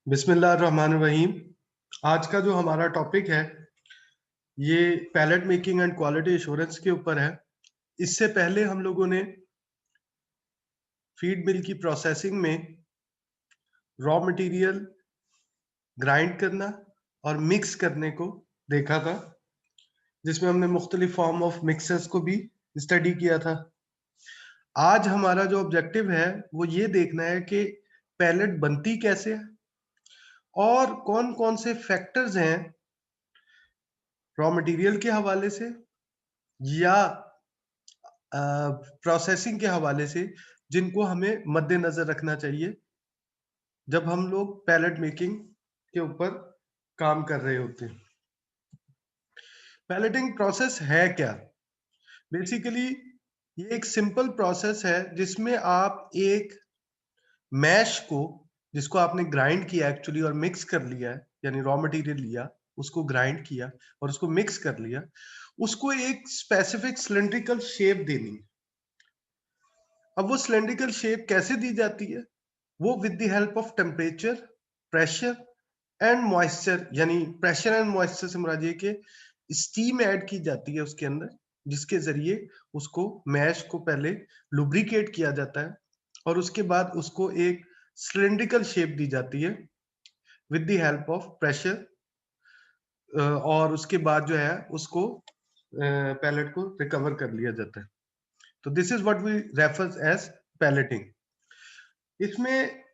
बिस्मिल्लाहिर्रहमानिर्रहीम। आज का जो हमारा टॉपिक है ये pellet making and quality assurance के ऊपर है। इससे पहले हम लोगों ने फीड मिल की प्रोसेसिंग में रॉ मटेरियल ग्राइंड करना और मिक्स करने को देखा था, जिसमें हमने मुख्तलिफ फॉर्म ऑफ मिक्सर्स को भी स्टडी किया था। आज हमारा जो ऑब्जेक्टिव है वो ये देखना है कि पैलेट बनती कैसे है और कौन कौन से फैक्टर्स हैं रॉ मटेरियल के हवाले से या प्रोसेसिंग के हवाले से जिनको हमें मद्देनजर रखना चाहिए जब हम लोग पैलेट मेकिंग के ऊपर काम कर रहे होते हैं। पैलेटिंग प्रोसेस है क्या? बेसिकली ये एक सिंपल प्रोसेस है जिसमें आप एक मैश को, जिसको आपने ग्राइंड किया एक्चुअली और मिक्स कर लिया है, यानी रॉ मटेरियल लिया, उसको ग्राइंड किया और उसको मिक्स कर लिया, उसको एक स्पेसिफिक सिलिंड्रिकल शेप देनी है। अब वो सिलिंड्रिकल शेप कैसे दी जाती है? वो with the help of temperature, pressure and moisture, यानी प्रेशर एंड मॉइस्चर से मुराद ये कि स्टीम ऐड की जाती है उसके अंदर, जिसके जरिए उसको मैश को पहले लुब्रिकेट किया जाता है और उसके बाद उसको एक सिलिंड्रिकल शेप दी जाती है with the help of pressure, और उसके बाद जो है उसको पैलेट को रिकवर कर लिया जाता है। तो this is what we refer as pelleting. इसमें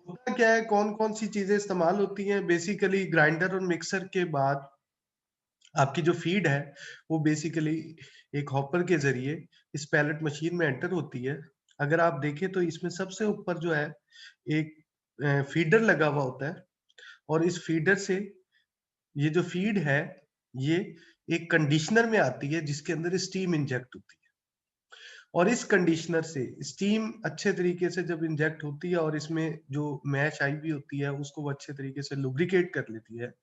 होता क्या है, कौन कौन सी चीजें इस्तेमाल होती हैं? बेसिकली ग्राइंडर और मिक्सर के बाद आपकी जो फीड है वो बेसिकली एक हॉपर के जरिए इस पैलेट मशीन में एंटर होती है। अगर आप देखें तो इसमें सबसे ऊपर जो है एक फीडर लगा हुआ होता है और इस फीडर से ये जो फीड है ये एक कंडीशनर में आती है जिसके अंदर स्टीम इंजेक्ट होती है और इस कंडीशनर से स्टीम अच्छे तरीके से जब इंजेक्ट होती है और इसमें जो मैश आई भी होती है उसको वो अच्छे तरीके से लुब्रिकेट कर लेती है,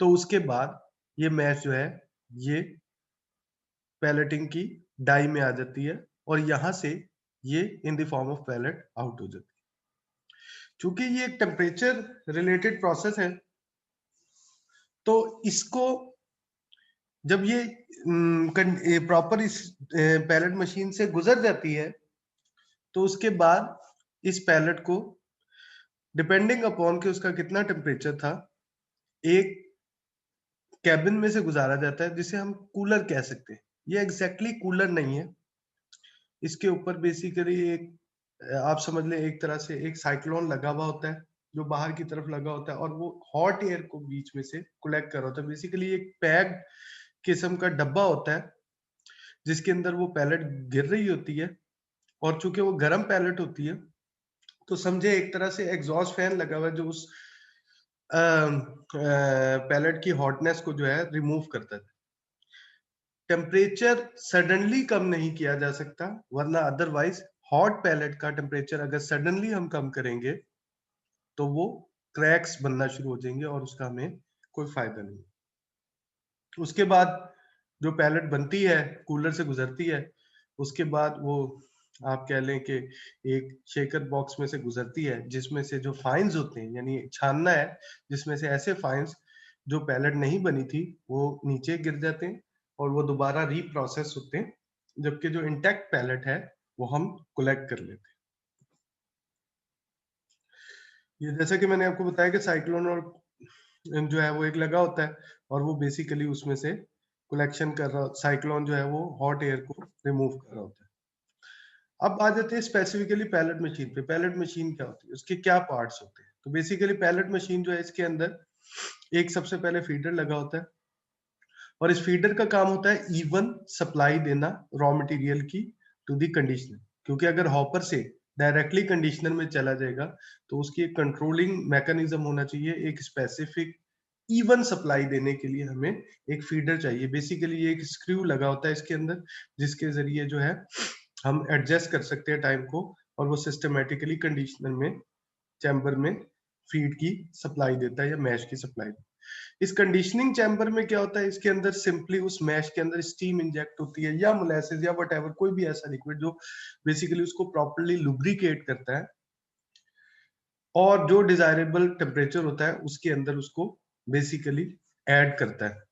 तो उसके बाद ये मैश जो है ये पैलेटिंग की डाई में आ जाती है और यहां से ये in the form of pellet out हो जाती है। चूंकि ये एक टेम्परेचर रिलेटेड प्रोसेस है तो इसको जब ये प्रॉपर इस पैलेट मशीन से गुजर जाती है तो उसके बाद इस पैलेट को डिपेंडिंग अपॉन के उसका कितना टेम्परेचर था एक कैबिन में से गुजारा जाता है जिसे हम कूलर कह सकते हैं। ये एग्जैक्टली कूलर नहीं है, इसके ऊपर बेसिकली एक आप समझ लें एक तरह से एक साइक्लोन लगा हुआ होता है जो बाहर की तरफ लगा होता है और वो हॉट एयर को बीच में से कलेक्ट कर रहा होता है। बेसिकली एक पैक्ड किस्म का डब्बा होता है जिसके अंदर वो पैलेट गिर रही होती है और चूंकि वो गर्म पैलेट होती है तो समझे एक तरह से एग्जॉस्ट फैन लगा हुआ है जो उस पैलेट की हॉटनेस को जो है रिमूव करता है। टेम्परेचर सडनली कम नहीं किया जा सकता, वरना अदरवाइज हॉट पैलेट का टेम्परेचर अगर सडनली हम कम करेंगे तो वो क्रैक्स बनना शुरू हो जाएंगे और उसका हमें कोई फायदा नहीं। उसके बाद जो पैलेट बनती है कूलर से गुजरती है, उसके बाद वो आप कह लें कि एक शेकर बॉक्स में से गुजरती है जिसमें से जो फाइन्स होते हैं, यानी छानना है जिसमें से ऐसे फाइन्स जो पैलेट नहीं बनी थी वो नीचे गिर जाते हैं और वो दोबारा रीप्रोसेस होते हैं, जबकि जो इंटैक्ट पैलेट है वो हम कलेक्ट कर लेते हैं। ये जैसा कि मैंने आपको बताया कि साइक्लोन और जो है वो एक लगा होता है और वो बेसिकली उसमें से कलेक्शन कर रहा, साइक्लोन जो है वो हॉट एयर को रिमूव कर रहा होता है। अब आ जाते हैं स्पेसिफिकली पैलेट मशीन पे। पैलेट मशीन क्या होती है, उसके क्या पार्ट्स होते हैं? तो बेसिकली पैलेट मशीन जो है इसके अंदर एक सबसे पहले फीडर लगा होता है और इस फीडर का काम होता है इवन सप्लाई देना रॉ मटेरियल की टू दी कंडीशनर, क्योंकि अगर हॉपर से डायरेक्टली कंडीशनर में चला जाएगा तो उसकी एक कंट्रोलिंग मैकेनिज्म होना चाहिए। एक स्पेसिफिक इवन सप्लाई देने के लिए हमें एक फीडर चाहिए। बेसिकली ये एक स्क्रू लगा होता है इसके अंदर जिसके जरिए जो है हम एडजस्ट कर सकते हैं टाइम को और वो सिस्टमेटिकली कंडीशनर में चैम्बर में फीड की सप्लाई देता है या मैश की सप्लाई। इस कंडीशनिंग चैम्बर में क्या होता है, इसके अंदर सिंपली उस मैश के अंदर स्टीम इंजेक्ट होती है या मोलेसेस या व्हाटएवर, कोई भी ऐसा लिक्विड जो बेसिकली उसको प्रॉपर्ली लुब्रिकेट करता है और जो डिजायरेबल टेम्परेचर होता है उसके अंदर उसको बेसिकली ऐड करता है,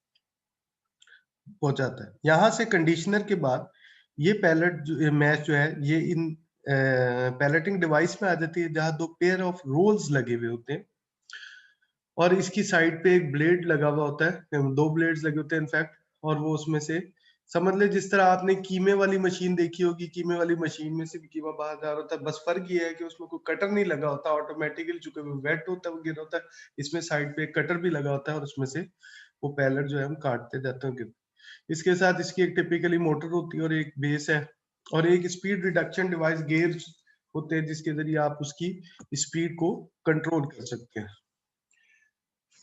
पहुंचाता है। यहां से कंडीशनर के बाद ये पैलेट मैश जो है ये इन पैलेटिंग डिवाइस में आ जाती है, जहां दो पेयर ऑफ रोल्स लगे हुए होते हैं और इसकी साइड पे एक ब्लेड लगा हुआ होता है, दो ब्लेड्स लगे होते हैं इनफैक्ट। और वो उसमें से समझ ले जिस तरह आपने कीमे वाली मशीन देखी होगी, कीमे वाली मशीन में से भी कीमा बाहर जा रहा होता है, बस फर्क ये है कि उसमें कोई कटर नहीं लगा होता, ऑटोमेटिकली चूंकि वो वेट होता है वो गिर होता है। इसमें साइड पे एक कटर भी लगा होता है और उसमें से वो पैलेट जो है हम काटते जाते हैं। इसके साथ इसकी एक टिपिकली मोटर होती है और एक बेस है और एक स्पीड रिडक्शन डिवाइस गेयर्स होते हैं जिसके जरिए आप उसकी स्पीड को कंट्रोल कर सकते हैं।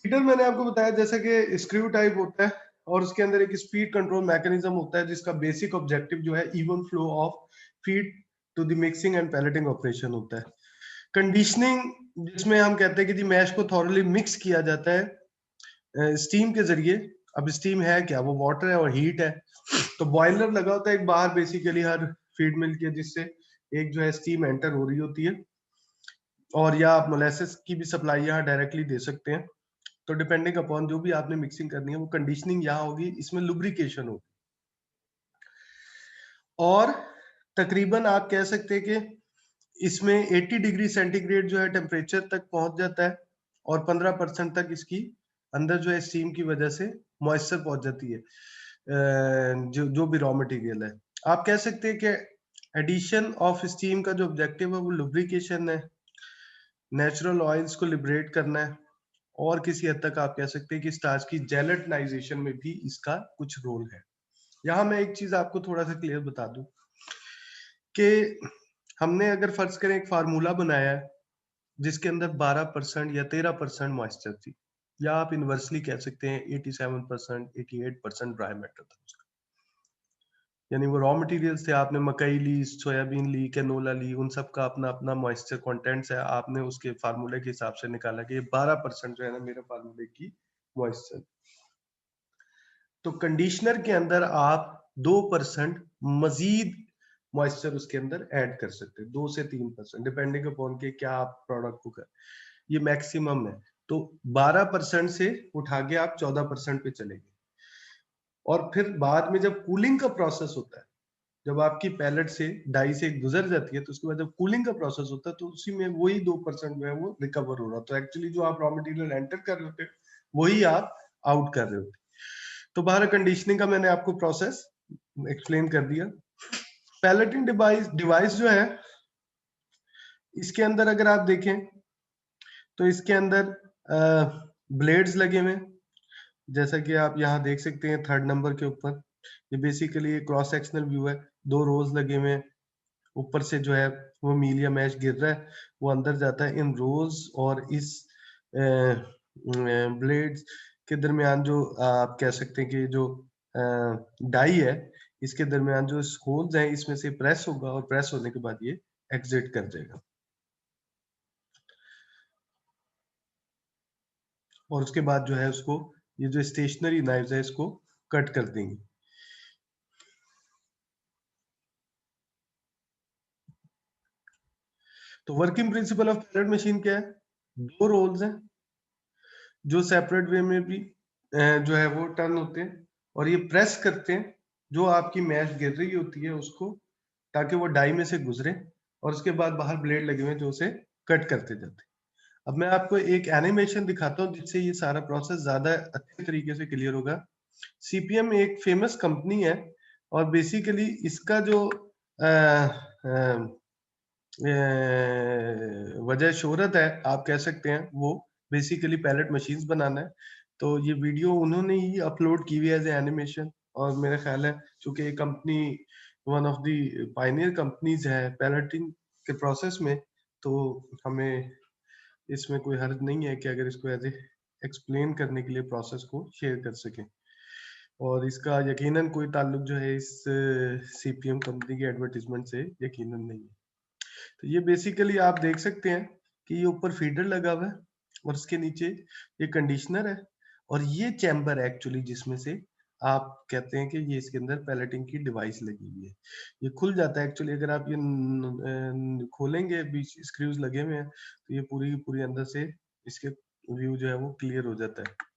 फीडर मैंने आपको बताया जैसे कि स्क्रू टाइप होता है और उसके अंदर एक स्पीड कंट्रोल मैकेनिज्म होता है जिसका बेसिक ऑब्जेक्टिव जो है even flow of feed to the mixing and pelleting operation होता है। कंडीशनिंग जिसमें हम कहते हैं कि जी मैश को थॉरली मिक्स किया जाता है स्टीम के जरिए। अब स्टीम है क्या, वो वाटर है और हीट है। तो बॉयलर लगा होता है एक बाहर बेसिकली हर फीड मिल के, जिससे एक जो है स्टीम एंटर हो रही होती है। और या आप मोलेसेस की भी सप्लाई यहाँ डायरेक्टली दे सकते हैं। तो डिपेंडिंग अपॉन जो भी आपने मिक्सिंग करनी है वो कंडीशनिंग यहाँ होगी, इसमें लुब्रिकेशन होगी। और तकरीबन आप कह सकते हैं कि इसमें 80 डिग्री सेंटीग्रेड जो है टेम्परेचर तक पहुंच जाता है और 15% तक इसकी अंदर जो है स्टीम की वजह से मॉइस्चर पहुंच जाती है, जो भी रॉ मटेरियल है। आप कह सकते हैं कि एडिशन ऑफ स्टीम का जो ऑब्जेक्टिव है वो लुब्रिकेशन है, नेचुरल ऑयल्स को लिबरेट करना है और किसी हद तक आप कह सकते हैं कि स्टार्च की जेलेटिनाइजेशन में भी इसका कुछ रोल है। यहाँ मैं एक चीज आपको थोड़ा सा क्लियर बता दूं कि हमने अगर फर्ज करें एक फार्मूला बनाया है जिसके अंदर 12% या 13% मॉइस्चर थी, या आप इनवर्सली कह सकते हैं 87%, 88% ड्राई मैटर था उसका। यानी वो रॉ मटेरियल्स थे, आपने मकई ली, सोयाबीन ली, कैनोला ली, उन सब का अपना अपना मॉइस्चर कंटेंट्स है, आपने उसके फार्मूले के हिसाब से निकाला कि ये 12% जो है ना मेरे फार्मूले की मॉइस्चर। तो कंडीशनर के अंदर आप 2% मजीद मॉइस्चर उसके अंदर ऐड कर सकते हैं, 2 से 3% डिपेंडिंग अपॉन के क्या आप प्रोडक्ट को कर, ये मैक्सिमम है। तो 12% से उठा के आप 14% पे चलेंगे। और फिर बाद में जब कूलिंग का प्रोसेस होता है, जब आपकी पैलेट से डाई से गुजर जाती है, तो उसके बाद जब कूलिंग का प्रोसेस होता है तो उसी में वही 2% जो है वो रिकवर हो रहा है। तो एक्चुअली जो आप रॉ मटेरियल एंटर कर रहे होते वही आप आउट कर रहे होते। तो बाहर कंडीशनिंग का मैंने आपको प्रोसेस एक्सप्लेन कर दिया। पैलेटिंग डिवाइस जो है इसके अंदर अगर आप देखें तो इसके अंदर ब्लेड्स लगे हुए, जैसा कि आप यहाँ देख सकते हैं 3rd नंबर के ऊपर। ये बेसिकली क्रॉस सेक्शनल व्यू है, 2 रोज लगे हुए हैं, ऊपर से जो है वो मील या मैश गिर रहा है, वो अंदर जाता है इन रोज और इस ब्लेड्स के दरमियान जो आप कह सकते हैं कि जो डाई है इसके दरमियान जो होल्स हैं इसमें से प्रेस होगा और प्रेस होने के बाद ये एग्जिट कर जाएगा और उसके बाद जो है उसको ये जो स्टेशनरी नाइव्स है इसको कट कर देंगे। तो working principle of pellet machine क्या है, 2 रोल्स हैं जो सेपरेट वे में भी जो है वो टर्न होते हैं और ये प्रेस करते हैं जो आपकी मैश गिर रही होती है उसको, ताकि वो डाई में से गुजरे और उसके बाद बाहर ब्लेड लगे हुए जो उसे कट करते जाते हैं। अब मैं आपको एक एनिमेशन दिखाता हूँ जिससे ये सारा प्रोसेस ज्यादा अच्छे तरीके से क्लियर होगा। सीपीएम एक फेमस कंपनी है और बेसिकली इसका जो वजह शोहरत है आप कह सकते हैं वो बेसिकली पैलेट मशीन्स बनाना है। तो ये वीडियो उन्होंने ही अपलोड की हुई है एज एनिमेशन और मेरा ख्याल है चूंकि ये company one of the Pioneer companies है पैलेटिंग के प्रोसेस में, तो हमें इसमें कोई हर्ज नहीं है कि अगर इसको एज ए एक्सप्लेन करने के लिए प्रोसेस को शेयर कर सकें। और इसका यकीनन कोई ताल्लुक जो है इस सीपीएम कंपनी के एडवर्टीजमेंट से यकीनन नहीं है। तो ये बेसिकली आप देख सकते हैं कि ये ऊपर फीडर लगा हुआ है और उसके नीचे ये कंडीशनर है और ये चैम्बर है एक्चुअली जिसमें से आप कहते हैं कि ये इसके अंदर पैलेटिंग की डिवाइस लगी हुई है। ये खुल जाता है एक्चुअली, अगर आप ये खोलेंगे, बीच स्क्रूज लगे हुए हैं, तो ये पूरी पूरी अंदर से इसके व्यू जो है वो क्लियर हो जाता है।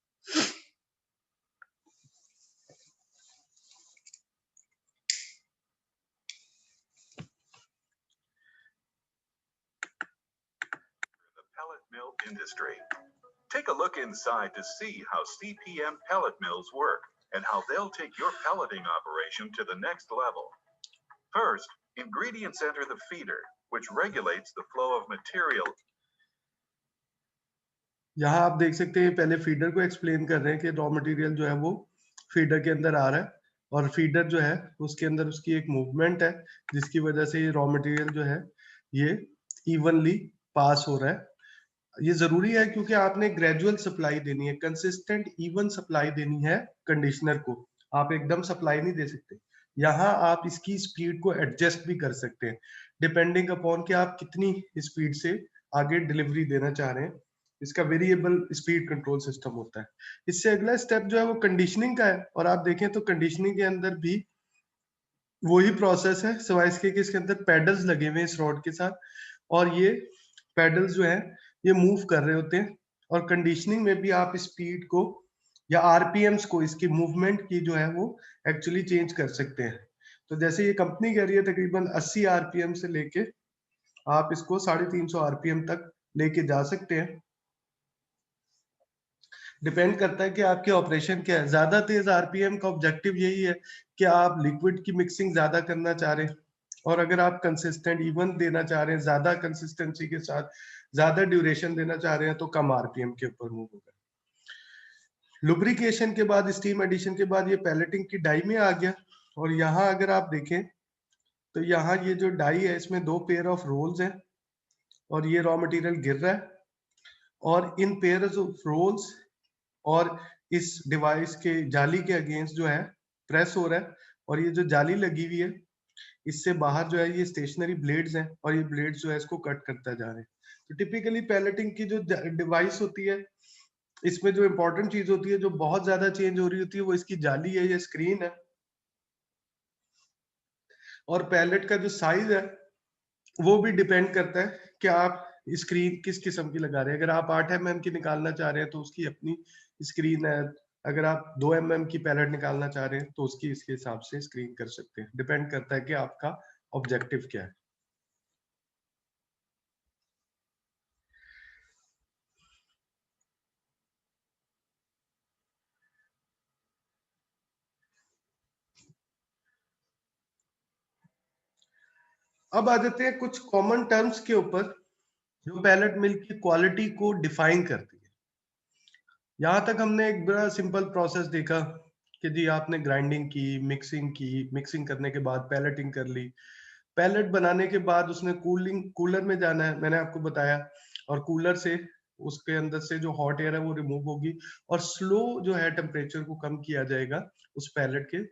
Pellet mill industry. Take a look inside to see how CPM pellet mills work and how they'll take your pelleting operation to the next level. First, ingredients enter the feeder, which regulates the flow of material. यहाँ आप देख सकते हैं पहले feeder को explain कर रहे हैं कि रॉ मटेरियल जो है वो फीडर के अंदर आ रहा है, और फीडर जो है उसके अंदर उसकी एक मूवमेंट है जिसकी वजह से ये रॉ मटेरियल जो है ये इवनली पास हो रहा है। ये जरूरी है क्योंकि आपने ग्रेजुअल सप्लाई देनी है, कंसिस्टेंट इवन सप्लाई देनी है कंडीशनर को, आप एकदम सप्लाई नहीं दे सकते। यहाँ आप इसकी स्पीड को एडजस्ट भी कर सकते हैं डिपेंडिंग अपॉन कि आप कितनी स्पीड से आगे डिलीवरी देना चाह रहे हैं। इसका वेरिएबल स्पीड कंट्रोल सिस्टम होता है। इससे अगला स्टेप जो है वो कंडीशनिंग का है, और आप देखें तो कंडीशनिंग के अंदर भी वही प्रोसेस है, सिवाय इसके कि इसके अंदर पैडल्स लगे हुए हैं इस रॉड के साथ, और ये पैडल्स जो है ये मूव कर रहे होते हैं। और कंडीशनिंग में भी आप स्पीड को या आरपीएम्स को, इसकी मूवमेंट की जो है वो एक्चुअली चेंज कर सकते हैं। तो जैसे ये कंपनी कह रही है तकरीबन 80 आरपीएम से लेके आप इसको 350 आरपीएम तक लेके जा सकते हैं। डिपेंड करता है कि आपके ऑपरेशन क्या है। ज्यादा तेज आरपीएम का ऑब्जेक्टिव यही है कि आप लिक्विड की मिक्सिंग ज्यादा करना चाह रहे हैं, और अगर आप कंसिस्टेंट इवन देना चाह रहे हैं, ज्यादा कंसिस्टेंसी के साथ ज्यादा ड्यूरेशन देना चाह रहे हैं, तो कम आरपीएम के ऊपर मूव होगा। लुब्रिकेशन के बाद, स्टीम एडिशन के बाद ये पैलेटिंग की डाई में आ गया। और यहाँ अगर आप देखें तो यहाँ ये जो डाई है इसमें 2 पेयर ऑफ रोल्स हैं, और ये रॉ मटेरियल गिर रहा है, और इन पेयर ऑफ रोल्स और इस डिवाइस के जाली के अगेंस्ट जो है प्रेस हो रहा है, और ये जो जाली लगी हुई है इससे बाहर जो है ये स्टेशनरी ब्लेड्स हैं, और ये ब्लेड्स जो है इसको कट करता जा रहे हैं। तो टिपिकली पैलेटिंग की जो डिवाइस होती है इसमें जो इंपॉर्टेंट चीज होती है जो बहुत ज्यादा चेंज हो रही होती है वो इसकी जाली है या स्क्रीन है, और पैलेट का जो साइज है वो भी डिपेंड करता है कि आप स्क्रीन किस किस्म की लगा रहे हैं। अगर आप 8 mm की निकालना चाह रहे हैं तो उसकी अपनी स्क्रीन है, अगर आप 2 mm की पैलेट निकालना चाह रहे हैं तो उसकी इसके हिसाब से स्क्रीन कर सकते हैं। डिपेंड करता है कि आपका ऑब्जेक्टिव क्या है। अब आ जाते हैं कुछ कॉमन टर्म्स के ऊपर जो पैलेट मिल्क की क्वालिटी को डिफाइन करती है। यहाँ तक हमने एक बड़ा सिंपल प्रोसेस देखा कि जी आपने ग्राइंडिंग की, मिक्सिंग करने के बाद पैलेटिंग कर ली, पैलेट बनाने के बाद उसने कूलर में जाना है, मैंने आपको बताया, और कूलर से उसके अंदर से जो हॉट एयर है वो रिमूव होगी, और स्लो जो है टेम्परेचर को कम किया जाएगा उस पैलेट के,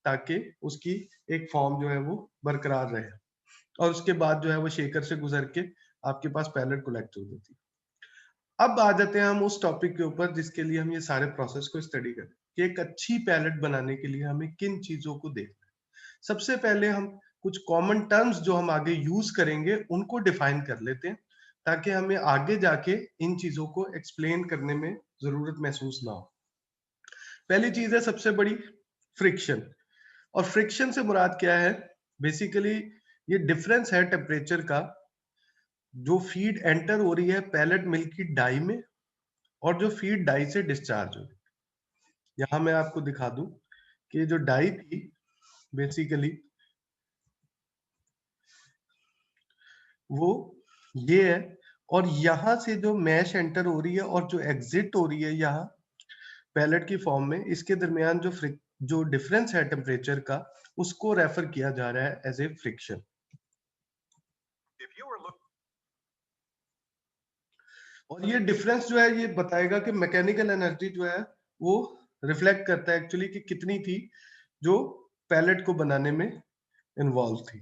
ताकि उसकी एक फॉर्म जो है वो बरकरार रहे, और उसके बाद जो है वो शेकर से गुजर के आपके पास पैलेट कोलेक्ट हो जाती है। अब आ जाते हैं हम उस टॉपिक के ऊपर जिसके लिए हम ये सारे प्रोसेस को स्टडी करें कि एक अच्छी पैलेट बनाने के लिए हमें किन चीजों को देखना है। सबसे पहले हम कुछ कॉमन टर्म्स जो हम आगे यूज करेंगे उनको डिफाइन कर लेते हैं, ताकि हमें आगे जाके इन चीजों को एक्सप्लेन करने में जरूरत महसूस ना हो। पहली चीज है सबसे बड़ी, फ्रिक्शन। और फ्रिक्शन से मुराद क्या है? बेसिकली ये डिफरेंस है टेम्परेचर का जो फीड एंटर हो रही है पैलेट मिल्क की डाई में, और जो फीड डाई से डिस्चार्ज हो रही है। यहाँ मैं आपको दिखा दूं कि जो डाई थी बेसिकली वो ये है, और यहाँ से जो मैश एंटर हो रही है और जो एग्जिट हो रही है यहाँ पैलेट की फॉर्म में, इसके दरमियान जो डिफरेंस है टेम्परेचर का उसको रेफर किया जा रहा है एज ए फ्रिक्शन। और ये डिफरेंस जो है ये बताएगा कि मैकेनिकल एनर्जी जो है वो रिफ्लेक्ट करता है एक्चुअली कि कितनी थी जो पैलेट को बनाने में इन्वॉल्व थी,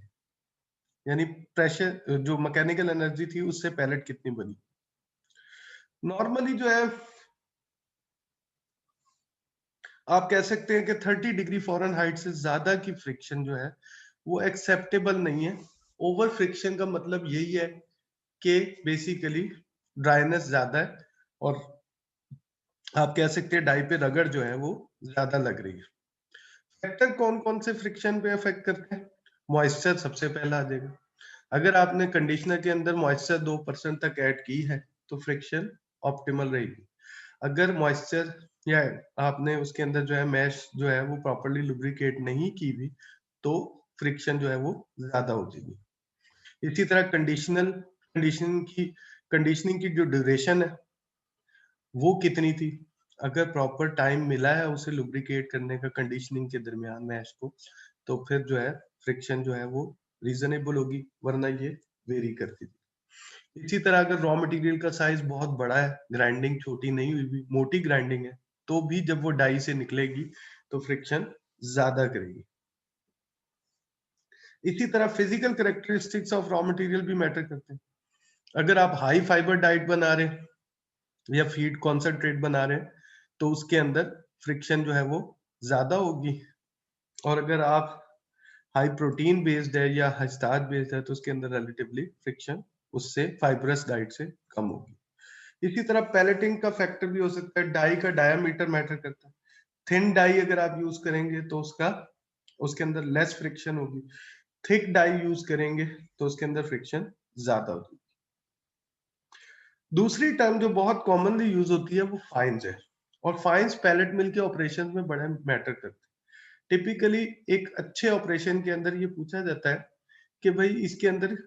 यानी प्रेशर जो मैकेनिकल एनर्जी थी उससे पैलेट कितनी बनी। नॉर्मली जो है आप कह सकते हैं कि 30 डिग्री फ़ारेनहाइट से ज्यादा की फ्रिक्शन जो है वो एक्सेप्टेबल नहीं है। ओवर फ्रिक्शन का मतलब यही है कि बेसिकली ड्राइनेस ज्यादा है और आप कह सकते हैं डाई पे रगड़ जो है वो ज्यादा लग रही है। फैक्टर कौन कौन से फ्रिक्शन पे अफेक्ट करते हैं? मॉइस्चर सबसे पहला आ जाएगा। अगर आपने कंडीशनर के अंदर मॉइस्चर 2% तक ऐड की है तो फ्रिक्शन ऑप्टिमल रहेगी। अगर मॉइस्चर या आपने उसके अंदर जो है मैश जो है वो प्रॉपरली लुब्रिकेट नहीं की भी तो फ्रिक्शन जो है वो ज्यादा हो जाएगी। इसी तरह कंडीशनिंग की जो ड्यूरेशन है वो कितनी थी। अगर प्रॉपर टाइम मिला है उसे लुब्रिकेट करने का कंडीशनिंग के दरमियान मैश को, तो फिर जो है फ्रिक्शन जो है वो रीजनेबल होगी, वरना ये वेरी करती थी। इसी तरह अगर रॉ मटेरियल का साइज बहुत बड़ा है, ग्राइंडिंग छोटी नहीं हुई भी, मोटी ग्राइंडिंग है, तो भी जब वो डाई से निकलेगी तो फ्रिक्शन ज्यादा करेगी। इसी तरह physical characteristics of raw material भी मैटर करते हैं। अगर आप हाई फाइबर डाइट बना रहे हैं या फीड कॉन्सेंट्रेट बना रहे हैं तो उसके अंदर फ्रिक्शन जो है वो ज्यादा होगी। और अगर आप हाई प्रोटीन बेस्ड है या हाई स्टार्च बेस्ड है तो उसके अंदर रिलेटिवली फ्रिक्शन उससे फाइबरस डाइट से कम होगी। इसी तरह पैलेटिंग का फैक्टर भी हो सकता है। डाई का डायामीटर मैटर करता है। थिन डाई अगर आप यूज करेंगे तो उसके अंदर लेस फ्रिक्शन होगी। थिक डाई यूज करेंगे तो उसके अंदर फ्रिक्शन ज्यादा होगी। दूसरी टर्म जो बहुत कॉमनली यूज होती है वो फाइन्स है, और फाइन्स पैलेट मिल के ऑपरेशन में बड़ा मैटर करते हैं। टिपिकली एक अच्छे ऑपरेशन के अंदर ये पूछा जाता है कि भाई इसके अंदर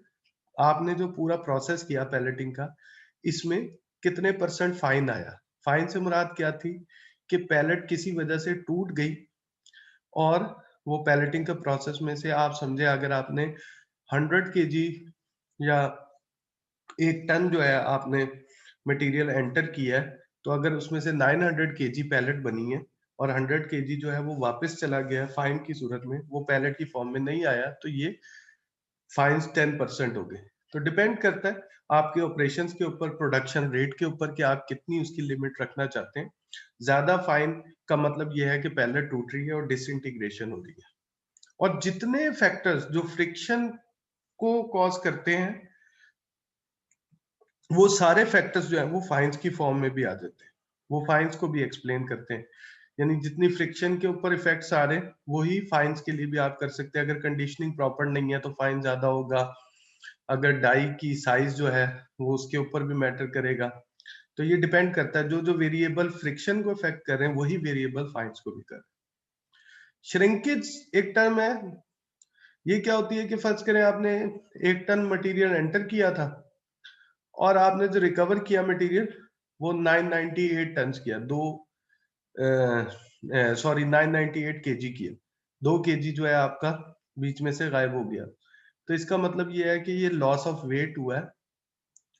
आपने जो पूरा प्रोसेस किया पैलेटिंग का, इसमें कितने परसेंट फाइन आया। फाइन से मुराद क्या थी कि पैलेट किसी वजह से टूट गई और वो पैलेटिंग के प्रोसेस में से आप समझे अगर आपने 100 kg या 1 टन जो है आपने मटेरियल एंटर किया है, तो अगर उसमें से 900 kg पैलेट बनी है और 100 kg जो है वो वापस चला गया फाइन की सूरत में, वो पैलेट की फॉर्म में नहीं आया, तो ये फाइन्स 10% हो गए। तो डिपेंड करता है आपके ऑपरेशंस के ऊपर, प्रोडक्शन रेट के ऊपर कि आप कितनी उसकी लिमिट रखना चाहते हैं। ज्यादा फाइन का मतलब ये है कि पैलेट टूट रही है और डिसइंटीग्रेशन हो रही है। और जितने फैक्टर्स जो फ्रिक्शन को कॉज करते हैं वो सारे फैक्टर्स जो है वो फाइन्स की फॉर्म में भी आ जाते हैं। वो फाइन्स को भी एक्सप्लेन करते हैं। यानी जितनी फ्रिक्शन के ऊपर इफेक्ट्स आ रहे हैं वही फाइन्स के लिए भी आप कर सकते हैं। अगर कंडीशनिंग प्रॉपर नहीं है तो फाइन ज्यादा होगा। अगर डाई की साइज जो है वो उसके ऊपर भी मैटर करेगा। तो ये डिपेंड करता है, जो जो वेरिएबल फ्रिक्शन को इफेक्ट कर रहे हैं वही वेरिएबल फाइन्स को भी कर रहे हैं। श्रिंकेज एक टर्म है। ये क्या होती है कि फर्ज करें आपने 1 टन मटेरियल एंटर किया था और आपने जो रिकवर किया मटेरियल वो 998 टन किया, दो सॉरी 998 kg किया। 2 kg जो है आपका बीच में से गायब हो गया। तो इसका मतलब ये है कि ये लॉस ऑफ वेट हुआ है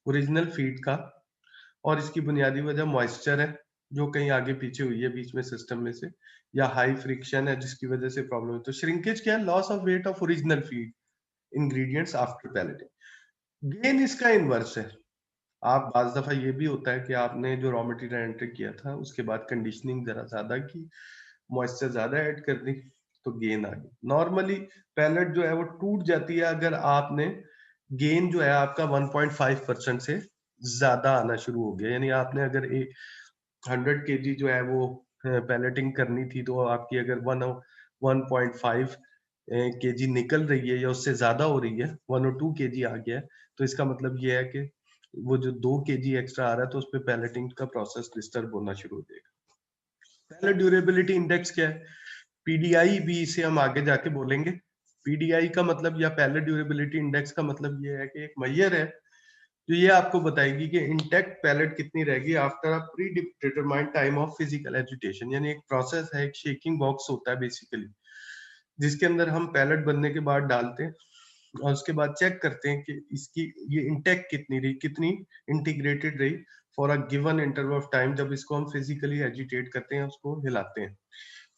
ओरिजिनल फीड का, और इसकी बुनियादी वजह मॉइस्चर है जो कहीं आगे पीछे हुई है बीच में सिस्टम में से, या हाई फ्रिक्शन है जिसकी वजह से प्रॉब्लम है। तो श्रिंकेज क्या है? Loss of weight of original feed ingredients after pelleting. Gain इसका इनवर्स है। आप बाज दफा ये भी होता है कि आपने जो रॉ मटेरियल एंटर किया था उसके बाद कंडीशनिंग जरा ज्यादा की, मॉइस्चर ज्यादा ऐड कर दी, तो गेन आ गई। नॉर्मली पैलेट जो है वो टूट जाती है अगर आपने गेन जो है आपका 1.5% से ज्यादा आना शुरू हो गया। यानी आपने अगर 100 kg जो है वो पैलेटिंग करनी थी तो आपकी अगर 1.5 kg निकल रही है या उससे ज्यादा हो रही है, 1 और 2 kg आ गया है, तो इसका मतलब ये है कि वो जो 2 kg एक्स्ट्रा आ रहा है तो उस पर पैलेटिंग का प्रोसेस डिस्टर्ब होना शुरू हो जाएगा। पहले ड्यूरेबिलिटी इंडेक्स क्या है? पीडीआई भी इसे हम आगे जाके बोलेंगे। पीडीआई का मतलब या पहले ड्यूरेबिलिटी इंडेक्स का मतलब ये है कि एक मैयर है जो ये आपको बताएगी कि इंटेक्ट पैलेट कितनी रहेगी after a pre determined time of physical agitation. यानी एक प्रोसेस है, एक शेकिंग बॉक्स होता है बेसिकली, जिसके अंदर हम पैलेट बनने के बाद डालते हैं और उसके बाद चेक करते हैं कि इसकी ये इंटेक्ट कितनी रही, कितनी इंटीग्रेटेड रही for a given interval of time. जब इसको हम फिजिकली एजिटेट करते हैं, उसको हिलाते हैं,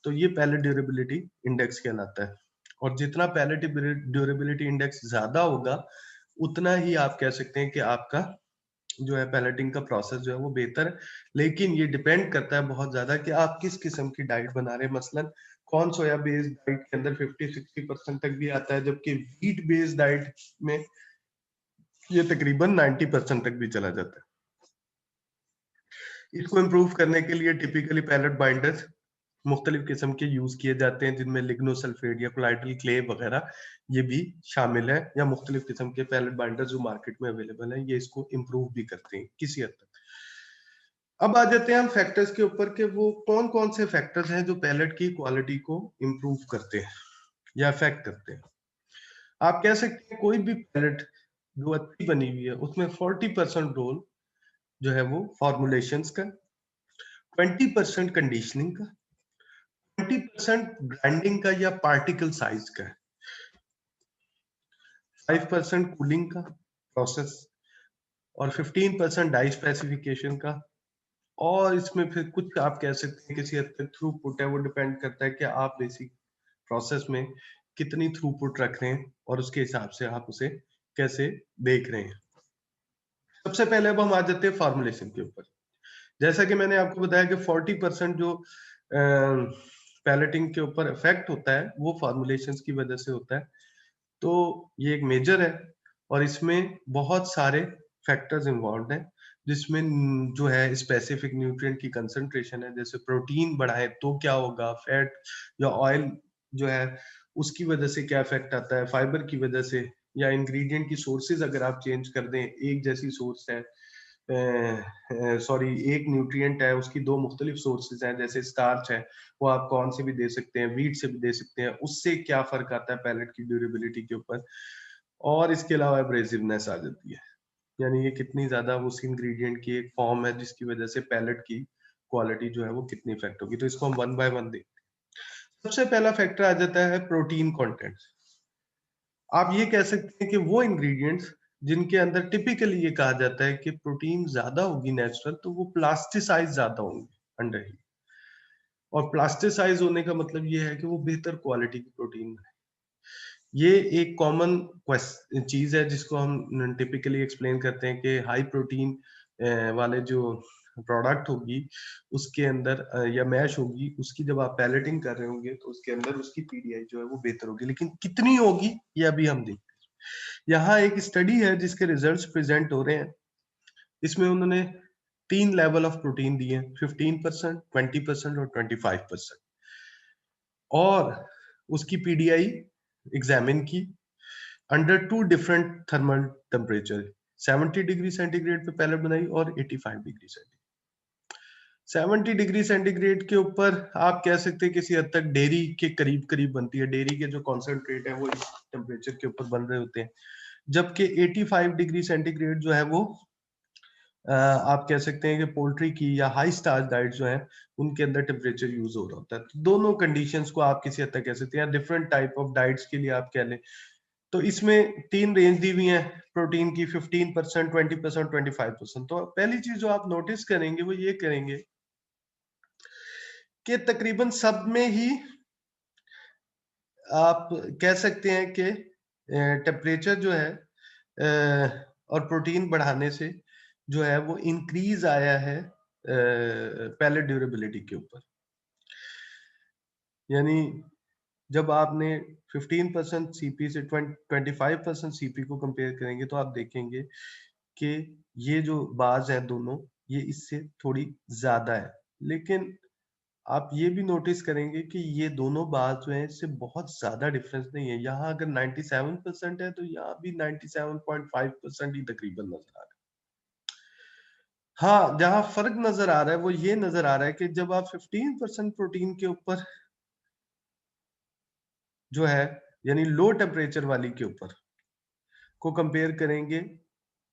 तो ये पैलेट ड्यूरेबिलिटी इंडेक्स कहलाता है। और जितना पैलेट ड्यूरेबिलिटी इंडेक्स ज्यादा होगा उतना ही आप कह सकते हैं कि आपका जो है पैलेटिंग का प्रोसेस जो है वो बेहतर है, लेकिन ये डिपेंड करता है बहुत ज्यादा कि आप किस किस्म की डाइट बना रहे हैं। मसलन कॉर्न सोया बेस्ड डाइट के अंदर 50-60% तक भी आता है, जबकि व्हीट बेस्ड डाइट में ये तकरीबन 90% तक भी चला जाता है। इसको इम्प्रूव करने के लिए टिपिकली पैलेट बाइंडर्स मुख्तलिफ किस्म के यूज किए जाते हैं, जिनमें लिग्नोसल्फेट या कोलाइडल क्ले वगैरह ये भी शामिल है, या मुख्तलिफ किस्म के पैलेट बाइंडर जो मार्केट में अवेलेबल है, ये इसको इम्प्रूव भी करते हैं किसी हद तक। अब आ जाते हैं हम फैक्टर्स के ऊपर कि वो कौन कौन से फैक्टर्स हैं जो पैलेट की क्वालिटी को इम्प्रूव करते हैं या अफेक्ट करते हैं। आप कह सकते हैं कोई भी पैलेट जो अच्छी बनी हुई है उसमें 40% रोल जो है वो फॉर्मुलेशंस का, 20% कंडीशनिंग का, 20% ग्राइंडिंग का या पार्टिकल साइज का है, 5% कूलिंग का प्रोसेस, और 15% डाई स्पेसिफिकेशन का। और इसमें फिर कुछ आप कह सकते हैं किसी हद तक थ्रूपुट है, वो डिपेंड करता है कि आप बेसिक प्रोसेस में कितनी थ्रूपुट रख रहे हैं और उसके हिसाब से आप उसे कैसे देख रहे हैं। सबसे पहले अब हम आ जाते हैं फॉर्मुलेशन के ऊपर। जैसा कि मैंने आपको बताया कि 40% जो पैलेटिंग के ऊपर इफेक्ट होता है वो फॉर्मुलेशंस की वजह से होता है। तो ये एक मेजर है और इसमें बहुत सारे फैक्टर्स इन्वॉल्व हैं, जिसमें जो है स्पेसिफिक न्यूट्रिएंट की कंसंट्रेशन है। जैसे प्रोटीन बढ़ाए तो क्या होगा, फैट या ऑयल जो है उसकी वजह से क्या इफेक्ट आता है, फाइबर की वजह से, या इंग्रेडिएंट की सोर्सेज अगर आप चेंज कर दें, एक जैसी सोर्स है सॉरी एक न्यूट्रिएंट है उसकी दो मुख्तलिफ सोर्सेज हैं, जैसे स्टार्च है वो आप कौन से भी दे सकते हैं, वीट से भी दे सकते हैं, उससे क्या फर्क आता है पैलेट की ड्यूरेबिलिटी के ऊपर। और इसके अलावा एब्रेसिवनेस आ जाती है, यानी ये कितनी ज्यादा उस इंग्रेडिएंट की एक फॉर्म है जिसकी वजह से पैलेट की क्वालिटी जो है वो कितनी इफेक्ट होगी। तो इसको हम वन बाय वन देखते हैं। सबसे पहला फैक्टर आ जाता है प्रोटीन कंटेंट। आप ये कह सकते हैं कि वो इंग्रेडिएंट्स जिनके अंदर टिपिकली ये कहा जाता है कि प्रोटीन ज्यादा होगी नेचुरल, तो वो प्लास्टिसाइज ज्यादा होंगे अंडर हीट। और प्लास्टिसाइज होने का मतलब ये है कि वो बेहतर क्वालिटी की प्रोटीन है। ये एक कॉमन चीज है जिसको हम टिपिकली एक्सप्लेन करते हैं कि हाई प्रोटीन वाले जो प्रोडक्ट होगी उसके अंदर या मैश होगी, उसकी जब आप पैलेटिंग कर रहे होंगे तो उसके अंदर उसकी पीडीआई जो है वो बेहतर होगी, लेकिन कितनी होगी ये अभी हम देखते हैं। यहाँ एक स्टडी है जिसके रिजल्ट्स प्रेजेंट हो रहे हैं। इसमें उन्होंने 3 लेवल ऑफ प्रोटीन दिए हैं, 15%, 20% और 25%, और उसकी पीडीआई एग्जामिन की under 2 different thermal temperature. 70 degree centigrade पे पैलेट बनाई और 85 डिग्री सेंटीग्रेड। 70 डिग्री सेंटीग्रेड के ऊपर आप कह सकते हैं किसी हद तक डेयरी के करीब करीब बनती है, डेयरी के जो कॉन्सेंट्रेट है वो इस टेम्परेचर के ऊपर बन रहे होते हैं। जबकि 85 डिग्री सेंटीग्रेड जो है वो आप कह सकते हैं कि पोल्ट्री की या हाई स्टार्च डाइट जो है उनके अंदर टेम्परेचर यूज हो रहा होता है। तो दोनों कंडीशंस को आप किसी हद तक कह सकते हैं, डिफरेंट टाइप ऑफ डाइट्स के लिए आप कह लें। तो इसमें 3 रेंज दी हुई है प्रोटीन की, 15%, 20%, 25%। तो पहली चीज जो आप नोटिस करेंगे वो ये करेंगे कि तकरीबन सब में ही आप कह सकते हैं कि टेम्परेचर जो है और प्रोटीन बढ़ाने से जो है वो इंक्रीज आया है पैलेट ड्यूरेबिलिटी के ऊपर। यानी जब आपने 15% सीपी से 25% सीपी को कंपेयर करेंगे तो आप देखेंगे कि ये जो बाज है दोनों ये इससे थोड़ी ज्यादा है। लेकिन आप ये भी नोटिस करेंगे कि ये दोनों बात जो है इससे बहुत ज्यादा डिफरेंस नहीं है। यहाँ अगर 97% है तो यहाँ भी 97.5% ही तकरीबन नजर आ रहा है। हाँ, जहाँ फर्क नजर आ रहा है वो ये नजर आ रहा है कि जब आप 15% प्रोटीन के ऊपर जो है यानी लो टेम्परेचर वाली के ऊपर को कंपेयर करेंगे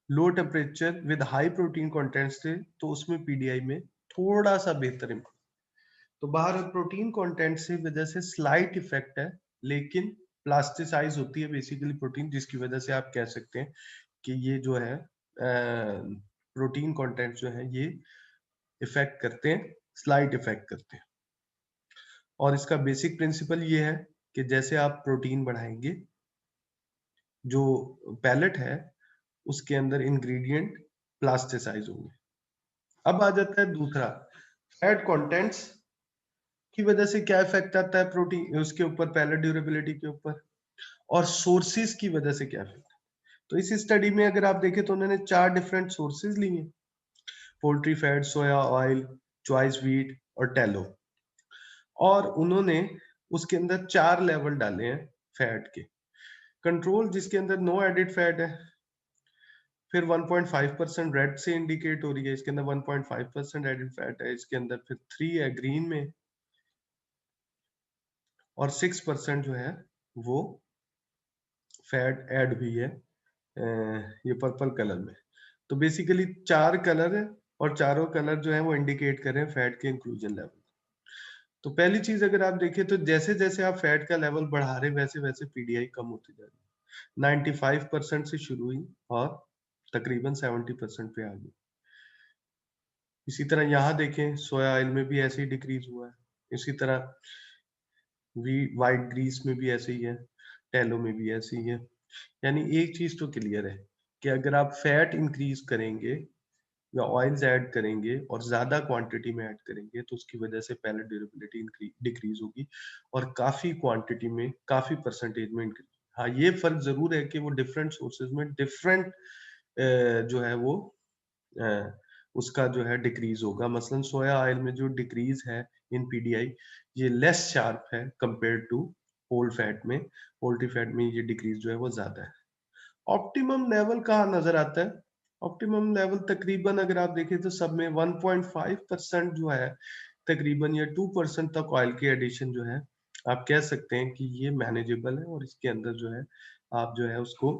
low temperature with high protein content से, तो उसमें पीडीआई में थोड़ा सा बेहतर इम्प्रूव। तो बाहर प्रोटीन कंटेंट से वजह से स्लाइट इफेक्ट है, लेकिन प्लास्टिसाइज होती है बेसिकली प्रोटीन, जिसकी वजह से आप कह सकते हैं कि ये जो है प्रोटीन कंटेंट जो है ये इफेक्ट करते हैं, स्लाइट इफेक्ट करते हैं। और इसका बेसिक प्रिंसिपल ये है कि जैसे आप प्रोटीन बढ़ाएंगे, जो पैलेट है उसके अंदर इंग्रेडिएंट प्लास्टिसाइज होंगे। अब आ जाता है दूसरा, फैट कंटेंट्स की वजह से क्या इफेक्ट आता है प्रोटीन उसके ऊपर, पैलेट ड्यूरेबिलिटी के ऊपर, और सोर्सेज की वजह से क्या इफेक्ट। तो इस स्टडी में अगर आप देखें तो उन्होंने 4 डिफरेंट सोर्सेज लिए, पोल्ट्री फैट, सोया ऑयल, चॉइस व्हीट और टेलो, और उन्होंने उसके अंदर 4 लेवल डाले हैं फैट के। कंट्रोल जिसके अंदर नो एडिड फैट है, फिर 1.5% रेड से इंडिकेट हो रही है, इसके अंदर 1.5% एडिड फैट है, इसके अंदर फिर 3 है ग्रीन में, और 6% जो है वो फैट ऐड हुई है ये पर्पल कलर में। तो बेसिकली 4 कलर है, और चारों कलर जो है वो इंडिकेट कर रहे हैं फैट के इंक्लूजन लेवल। तो पहली चीज अगर आप देखें तो जैसे जैसे आप फैट का लेवल बढ़ा रहे हैं वैसे वैसे पीडीआई कम होती जा रही है। 95% से शुरू हुई और तकरीबन 70% पे आ गई। इसी तरह यहाँ देखें सोया ऑयल में भी ऐसे ही डिक्रीज हुआ है, इसी तरह व्हाइट ग्रीस में भी ऐसे ही है, टेलो में भी ऐसे ही है। यानी एक चीज तो क्लियर है कि अगर आप फैट इंक्रीज करेंगे या ऑयल्स ऐड करेंगे और ज्यादा क्वांटिटी में ऐड करेंगे तो उसकी वजह से पैलेट ड्यूरेबिलिटी डिक्रीज होगी, और काफी क्वांटिटी में, काफी परसेंटेज में इंक्रीज। हाँ, ये फर्क जरूर है कि वो डिफरेंट सोर्सेज में डिफरेंट जो है वो उसका जो है डिक्रीज होगा। मसलन सोया ऑयल में जो डिक्रीज है इन पीडीआई ये लेस शार्प है कंपेयर टू होल फैट में, पोल्ट्री फैट में ये डिक्रीज जो है वो ज्यादा है। ऑप्टिमम लेवल कहाँ नजर आता है? ऑप्टिमम लेवल तकरीबन अगर आप देखें तो सब में 1.5% जो है तकरीबन, या 2% तक ऑयल की एडिशन जो है आप कह सकते हैं कि ये मैनेजेबल है, और इसके अंदर जो है आप जो है उसको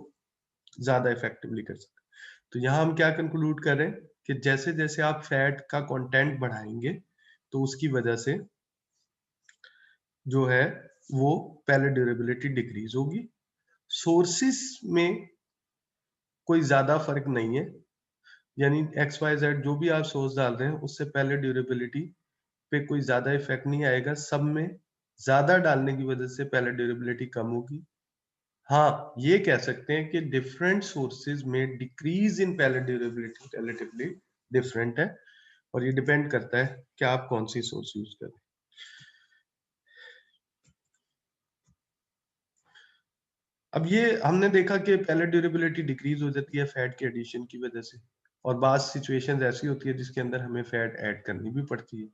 ज्यादा इफेक्टिवली कर सकते हैं। तो यहाँ हम क्या कंक्लूड कर रहे हैं कि जैसे जैसे आप फैट का कंटेंट बढ़ाएंगे तो उसकी वजह से जो है वो पैलेट ड्यूरेबिलिटी डिक्रीज होगी। सोर्सेस में कोई ज्यादा फर्क नहीं है, यानी एक्स वाई जेड जो भी आप सोर्स डाल रहे हैं उससे पहले ड्यूरेबिलिटी पे कोई ज्यादा इफेक्ट नहीं आएगा। सब में ज्यादा डालने की वजह से पहले ड्यूरेबिलिटी कम होगी। हाँ, ये कह सकते हैं कि डिफरेंट सोर्सेज में decrease in pellet durability relatively different है, और ये डिपेंड करता है कि आप कौन सी सोर्स यूज करें। अब ये हमने देखा कि पैलेट ड्यूरेबिलिटी डिक्रीज हो जाती है फैट के एडिशन की वजह से, और बात सिचुएशंस ऐसी होती है जिसके अंदर हमें फैट ऐड करनी भी पड़ती है।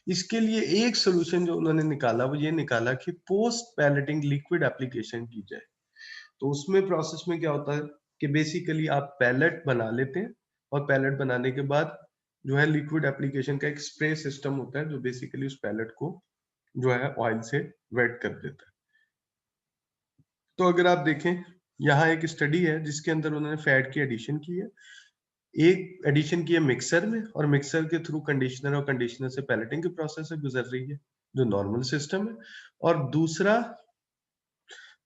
इसके लिए एक सोल्यूशन जो उन्होंने निकाला वो ये निकाला कि पोस्ट पैलेटिंग लिक्विड एप्लीकेशन की जाए। तो उसमें प्रोसेस में क्या होता है कि बेसिकली आप पैलेट बना लेते हैं, और पैलेट बनाने के बाद जो है लिक्विड एप्लीकेशन का एक स्प्रे सिस्टम होता है जो बेसिकली उस पैलेट को जो है ऑयल से वेट कर देता है। तो अगर आप देखें यहाँ एक स्टडी है जिसके अंदर उन्होंने फैट की एडिशन की है। एक एडिशन की है मिक्सर में, और मिक्सर के थ्रू कंडीशनर, और कंडीशनर से पैलेटिंग के प्रोसेस से गुजर रही है जो नॉर्मल सिस्टम है। और दूसरा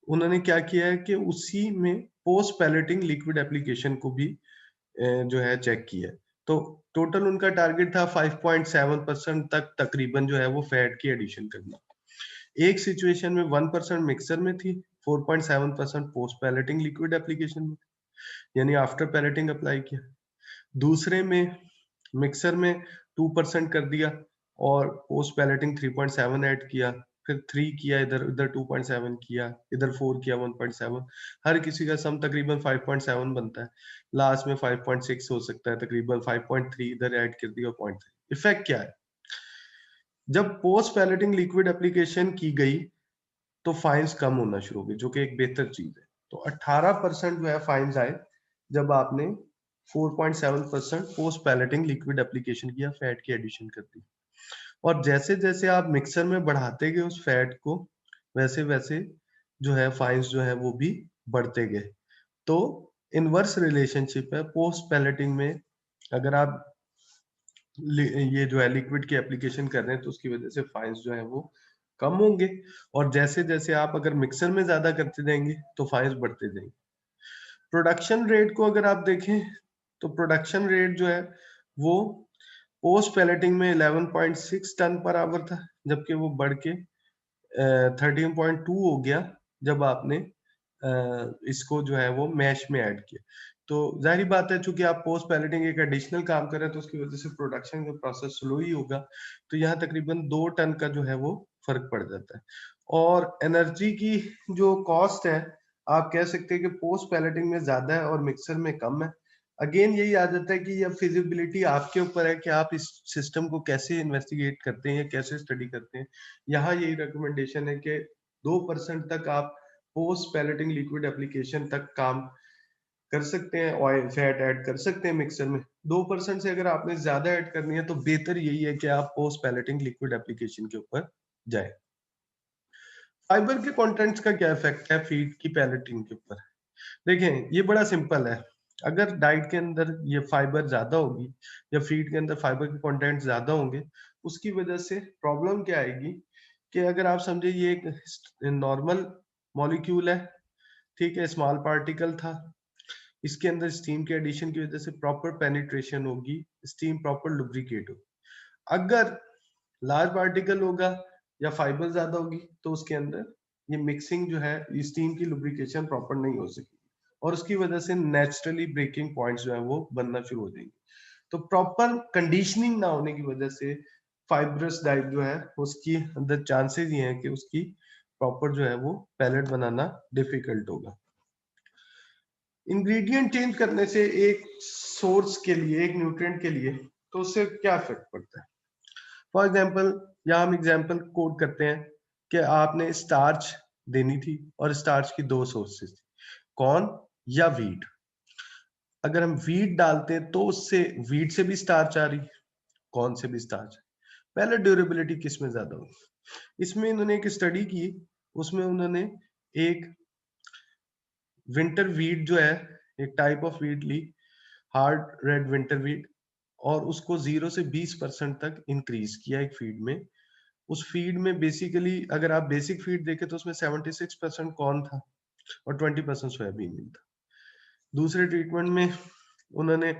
उन्होंने क्या किया है कि उसी में पोस्ट पैलेटिंग लिक्विड एप्लीकेशन को भी जो है चेक किया है। तो टोटल उनका टारगेट था 5.7% तक तकरीबन जो है वो फैट की एडिशन करना। एक सिचुएशन में 1% मिक्सर में थी, 4.7% पोस्ट पैलेटिंग लिक्विड एप्लीकेशन में, यानी आफ्टर पैलेटिंग अप्लाई किया। दूसरे में मिक्सर में 2% कर दिया, और पोस्ट पैलेटिंग 3.7 ऐड किया, फिर 3 किया, इधर इधर 2.7 किया, इधर 4 किया, 1.7। हर किसी का सम तकरीबन 5.7 बनता है। लास्ट में 5.6 हो सकता है, तकरीबन 5.3 इधर ऐड कर दिया, 0.3। इफेक्ट क्या है? जब पोस्ट पैलेटिंग लिक्विड एप्लीकेशन की गई तो फाइन्स कम होना शुरू हो गए, जो कि एक बेहतर चीज है। तो 18% जो है फाइन्स आए जब आपने 4.7% पोस्ट पैलेटिंग लिक्विड एप्लीकेशन किया, फैट की एडिशन कर दी। और जैसे जैसे आप मिक्सर में बढ़ाते गए उस फैट को, वैसे वैसे जो है फाइन्स जो है वो भी बढ़ते गए। तो इनवर्स रिलेशनशिप है पोस्ट पैलेटिंग में। अगर आप ये जो है लिक्विड की एप्लीकेशन कर रहे हैं तो उसकी वजह से फाइन्स जो है वो कम होंगे, और जैसे जैसे आप अगर मिक्सर में ज्यादा करते जाएंगे तो फाइन्स बढ़ते जाएंगे। प्रोडक्शन रेट को अगर आप देखें तो प्रोडक्शन रेट जो है वो पोस्ट पैलेटिंग में 11.6 टन पर आवर था, जबकि वो बढ़ के 13.2 हो गया जब आपने इसको जो है वो मैश में ऐड किया। तो जाहिर बात है चूंकि आप पोस्ट पैलेटिंग एक एडिशनल काम कर रहे हैं तो उसकी वजह से प्रोडक्शन का प्रोसेस स्लो ही होगा, तो यहाँ तकरीबन 2 टन का जो है वो फर्क पड़ जाता है। और एनर्जी की जो कॉस्ट है आप कह सकते हैं कि पोस्ट पैलेटिंग में ज्यादा है और मिक्सर में कम है। अगेन यही आ जाता है कि ये फिजिबिलिटी आपके ऊपर है कि आप इस सिस्टम को कैसे इन्वेस्टिगेट करते हैं या कैसे स्टडी करते हैं। यहाँ यही रिकमेंडेशन है कि 2% तक आप पोस्ट पैलेटिंग लिक्विड एप्लीकेशन तक काम कर सकते हैं, ऑयल फैट ऐड कर सकते हैं मिक्सर में। 2% से अगर आपने ज्यादा ऐड करनी है तो बेहतर यही है कि आप पोस्ट पैलेटिंग लिक्विड एप्लीकेशन के ऊपर जाए। फाइबर के कंटेंट्स का क्या इफेक्ट है फीड की पैलेटिंग के ऊपर? देखें ये बड़ा सिंपल है। अगर डाइट के अंदर ये फाइबर ज्यादा होगी या फीड के अंदर फाइबर के कंटेंट ज्यादा होंगे, उसकी वजह से प्रॉब्लम क्या आएगी कि अगर आप समझे ये एक नॉर्मल मॉलिक्यूल है, ठीक है, स्मॉल पार्टिकल था, इसके अंदर स्टीम के एडिशन की वजह से प्रॉपर पेनिट्रेशन होगी, स्टीम प्रॉपर लुब्रिकेट होगी। अगर लार्ज पार्टिकल होगा या फाइबर ज्यादा होगी तो उसके अंदर ये मिक्सिंग जो है, स्टीम की लुब्रिकेशन प्रॉपर नहीं हो सकेगी और उसकी वजह से नेचुरली ब्रेकिंग पॉइंट्स जो है वो बनना शुरू हो जाएंगे। तो प्रॉपर कंडीशनिंग ना होने की वजह से फाइब्रस डाइट जो है उसकी अंदर चांसेस ये हैं कि उसकी प्रॉपर जो है वो पैलेट बनाना डिफिकल्ट होगा। इंग्रेडिएंट चेंज करने से एक सोर्स के लिए, एक न्यूट्रिएंट के लिए, तो उससे क्या इफेक्ट पड़ता है? फॉर एग्जांपल यहाँ हम एग्जांपल कोट करते हैं कि आपने स्टार्च देनी थी और स्टार्च की 2 सोर्सेस थी, कॉर्न या वीट। अगर हम वीट डालते हैं तो उससे वीट से भी स्टार्च आ रही, कॉर्न से भी स्टार्च। पहले ड्यूरेबिलिटी किस में ज्यादा होगी? इसमें इन्होंने एक स्टडी की, उसमें उन्होंने एक विंटर वीट जो है, एक टाइप ऑफ वीट ली, हार्ड रेड विंटर वीट, और उसको 0 से 20% तक इंक्रीज किया एक फीड में। उस फीड में बेसिकली अगर आप बेसिक फीड देखें तो उसमें 76% कॉर्न था और 20% सोयाबीन मिल था। दूसरे ट्रीटमेंट में उन्होंने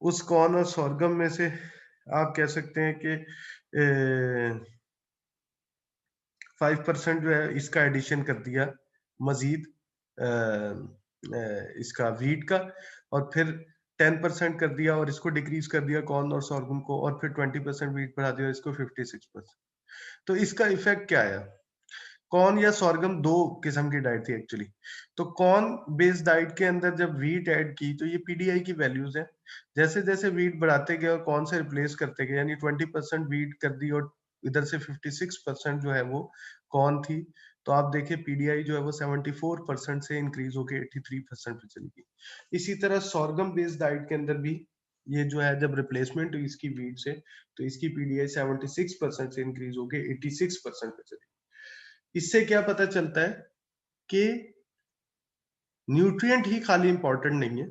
उस कॉर्न और सोरगम में से आप कह सकते हैं कि 5% जो है इसका एडिशन कर दिया मजीद, इसका वीट का, और फिर 10% कर दिया और इसको डिक्रीज कर दिया कॉर्न और सोरगम को, और फिर 20% वीट बढ़ा दिया इसको 56%। तो इसका इफेक्ट क्या है? कॉर्न या सोरगम 2 किस्म की डाइट थी एक्चुअली। तो कॉर्न बेस्ड डाइट के अंदर जब वीट ऐड की तो ये पीडीआई की वैल्यूज है, जैसे जैसे वीट बढ़ाते गए और कॉर्न से रिप्लेस करते गए, यानी 20% वीट कर दी और इधर से 56% जो है वो कॉर्न थी, तो आप देखिए पीडीआई जो है वो 74% से इंक्रीज होकर 83% पे चली गई। इसी तरह सोरगम बेस्ड डाइट के अंदर भी ये जो है जब रिप्लेसमेंट हुई इसकी वीट से, तो इसकी पीडीआई 76% से इंक्रीज होकर 86% पे चली। इससे क्या पता चलता है कि न्यूट्रिएंट ही खाली इंपॉर्टेंट नहीं है,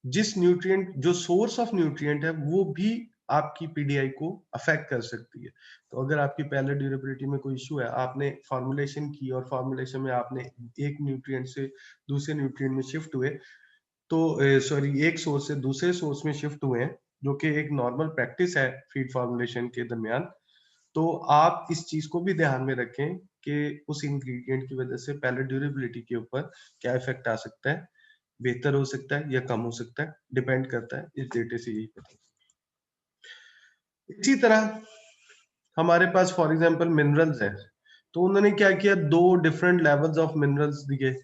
जिस न्यूट्रिएंट, जो सोर्स ऑफ न्यूट्रिएंट है वो भी आपकी पीडीआई को अफेक्ट कर सकती है। तो अगर आपकी पहले ड्यूरेबिलिटी में कोई इशू है, आपने फॉर्मुलेशन की और फॉर्मुलेशन में आपने एक न्यूट्रिएंट से दूसरे न्यूट्रिएंट में शिफ्ट हुए, तो सॉरी एक सोर्स से दूसरे सोर्स में शिफ्ट हुए हैं, जो कि एक नॉर्मल प्रैक्टिस है फीड फॉर्मुलेशन के दरमियान, तो आप इस चीज को भी ध्यान में रखें कि उस इंग्रेडिएंट की वजह से पहले ड्यूरेबिलिटी के ऊपर क्या इफेक्ट आ सकता है, बेहतर हो सकता है या कम हो सकता है, डिपेंड करता है, इस डेटे से यही पता। इसी तरह हमारे पास फॉर एग्जांपल मिनरल्स है, तो उन्होंने क्या किया, 2 डिफरेंट लेवल्स ऑफ मिनरल्स दिए,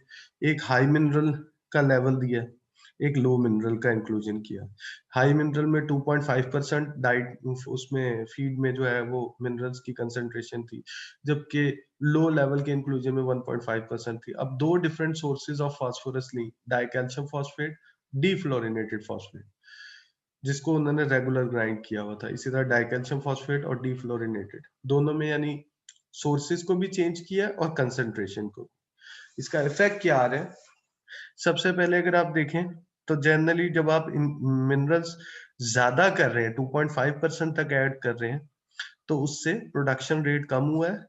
एक हाई मिनरल का लेवल दिया, एक लो मिनरल का इंक्लूजन किया। हाई मिनरल में 2.5% डाइट, उसमें फीड में जो है वो मिनरल्स की कंसंट्रेशन थी, जबकि लो लेवल के इंक्लूजन में 1.5% थी। अब 2 डिफरेंट सोर्सेज ऑफ फास्फोरस ली, डाइकैल्शियम फॉस्फेट, डीफ्लोरिनेटेड फॉस्फेट, जिसको उन्होंने रेगुलर ग्राइंड किया हुआ था। इसी तरह डाइकैल्शियम फॉस्फेट और डीफ्लोरिनेटेड, दोनों में यानी सोर्सेज को भी चेंज किया और कंसंट्रेशन को। इसका इफेक्ट क्या आ रहा है? सबसे पहले अगर आप देखें तो जनरली जब आप मिनरल्स ज्यादा कर रहे हैं, 2.5% तक ऐड कर रहे हैं, तो उससे प्रोडक्शन रेट कम हुआ है।